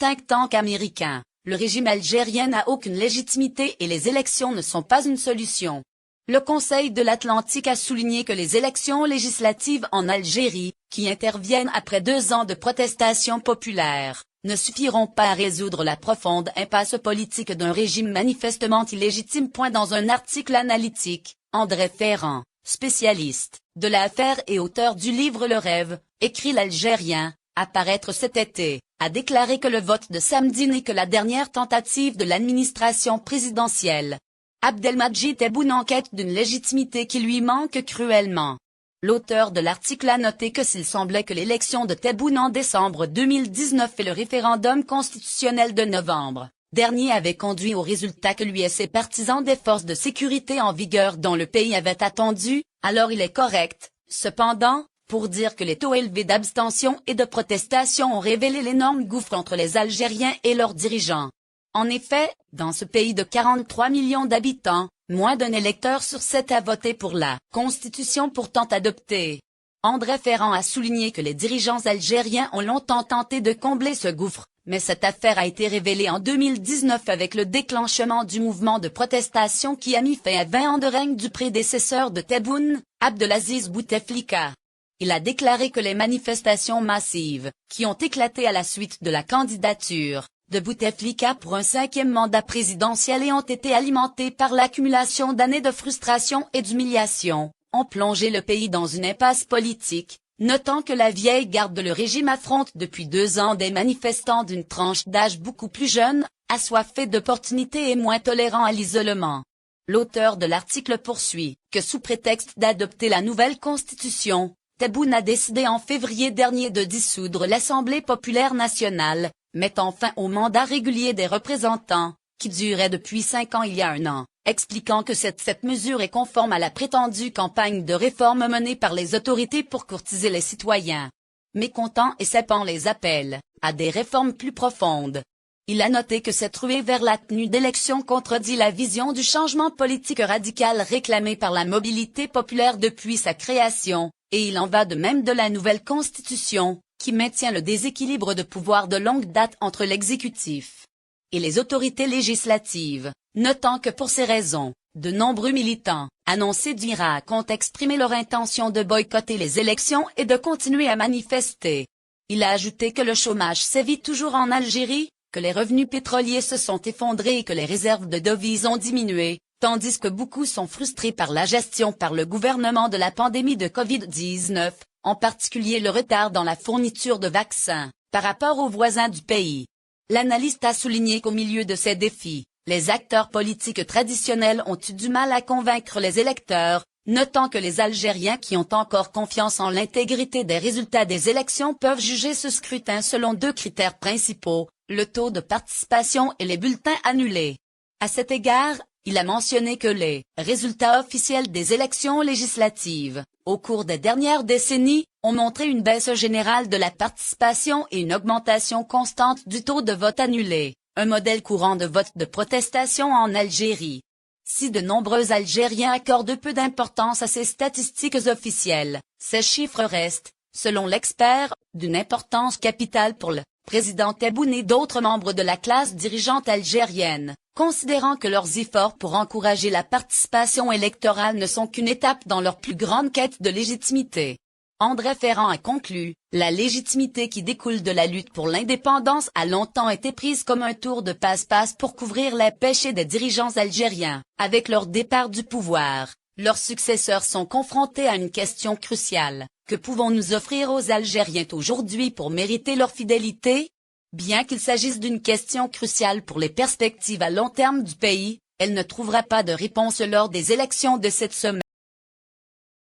think tank américain, le régime algérien n'a aucune légitimité et les élections ne sont pas une solution. Le Conseil de l'Atlantique a souligné que les élections législatives en Algérie, qui interviennent après 2 ans de protestations populaires, ne suffiront pas à résoudre la profonde impasse politique d'un régime manifestement illégitime. Dans un article analytique, André Ferrand, spécialiste de l'affaire et auteur du livre Le Rêve, écrit l'Algérien, à paraître cet été, a déclaré que le vote de samedi n'est que la dernière tentative de l'administration présidentielle. Abdelmadjid Tebboune en quête d'une légitimité qui lui manque cruellement. L'auteur de l'article a noté que s'il semblait que l'élection de Tebboune en décembre 2019 et le référendum constitutionnel de novembre dernier avaient conduit au résultat que lui et ses partisans des forces de sécurité en vigueur dans le pays avaient attendu, alors il est correct, cependant, pour dire que les taux élevés d'abstention et de protestation ont révélé l'énorme gouffre entre les Algériens et leurs dirigeants. En effet, dans ce pays de 43 millions d'habitants, moins d'un électeur sur 7 a voté pour la Constitution pourtant adoptée. André Ferrand a souligné que les dirigeants algériens ont longtemps tenté de combler ce gouffre, mais cette affaire a été révélée en 2019 avec le déclenchement du mouvement de protestation qui a mis fin à 20 ans de règne du prédécesseur de Tebboune, Abdelaziz Bouteflika. Il a déclaré que les manifestations massives, qui ont éclaté à la suite de la candidature de Bouteflika pour un 5e mandat présidentiel et ont été alimentés par l'accumulation d'années de frustration et d'humiliation, ont plongé le pays dans une impasse politique, notant que la vieille garde de le régime affronte depuis 2 ans des manifestants d'une tranche d'âge beaucoup plus jeune, assoiffés d'opportunités et moins tolérants à l'isolement. L'auteur de l'article poursuit que sous prétexte d'adopter la nouvelle constitution, Tebboune a décidé en février dernier de dissoudre l'Assemblée populaire nationale, mettant fin au mandat régulier des représentants, qui durait depuis 5 ans il y a 1 an, expliquant que cette mesure est conforme à la prétendue campagne de réforme menée par les autorités pour courtiser les citoyens. Mécontents et sapant les appels à des réformes plus profondes. Il a noté que cette ruée vers la tenue d'élections contredit la vision du changement politique radical réclamé par la mobilité populaire depuis sa création, et il en va de même de la nouvelle constitution, qui maintient le déséquilibre de pouvoir de longue date entre l'exécutif et les autorités législatives, notant que pour ces raisons, de nombreux militants, annoncés d'Irak ont exprimé leur intention de boycotter les élections et de continuer à manifester. Il a ajouté que le chômage sévit toujours en Algérie, que les revenus pétroliers se sont effondrés et que les réserves de devises ont diminué, tandis que beaucoup sont frustrés par la gestion par le gouvernement de la pandémie de Covid-19, en particulier le retard dans la fourniture de vaccins, par rapport aux voisins du pays. L'analyste a souligné qu'au milieu de ces défis, les acteurs politiques traditionnels ont eu du mal à convaincre les électeurs, notant que les Algériens qui ont encore confiance en l'intégrité des résultats des élections peuvent juger ce scrutin selon 2 critères principaux, le taux de participation et les bulletins annulés. À cet égard, il a mentionné que les résultats officiels des élections législatives, au cours des dernières décennies, ont montré une baisse générale de la participation et une augmentation constante du taux de vote annulé, un modèle courant de vote de protestation en Algérie. Si de nombreux Algériens accordent peu d'importance à ces statistiques officielles, ces chiffres restent, selon l'expert, d'une importance capitale pour le président Tebboune et d'autres membres de la classe dirigeante algérienne, considérant que leurs efforts pour encourager la participation électorale ne sont qu'une étape dans leur plus grande quête de légitimité. André Ferrand a conclu, la légitimité qui découle de la lutte pour l'indépendance a longtemps été prise comme un tour de passe-passe pour couvrir les péchés des dirigeants algériens. Avec leur départ du pouvoir, leurs successeurs sont confrontés à une question cruciale. Que pouvons-nous offrir aux Algériens aujourd'hui pour mériter leur fidélité? Bien qu'il s'agisse d'une question cruciale pour les perspectives à long terme du pays, elle ne trouvera pas de réponse lors des élections de cette semaine.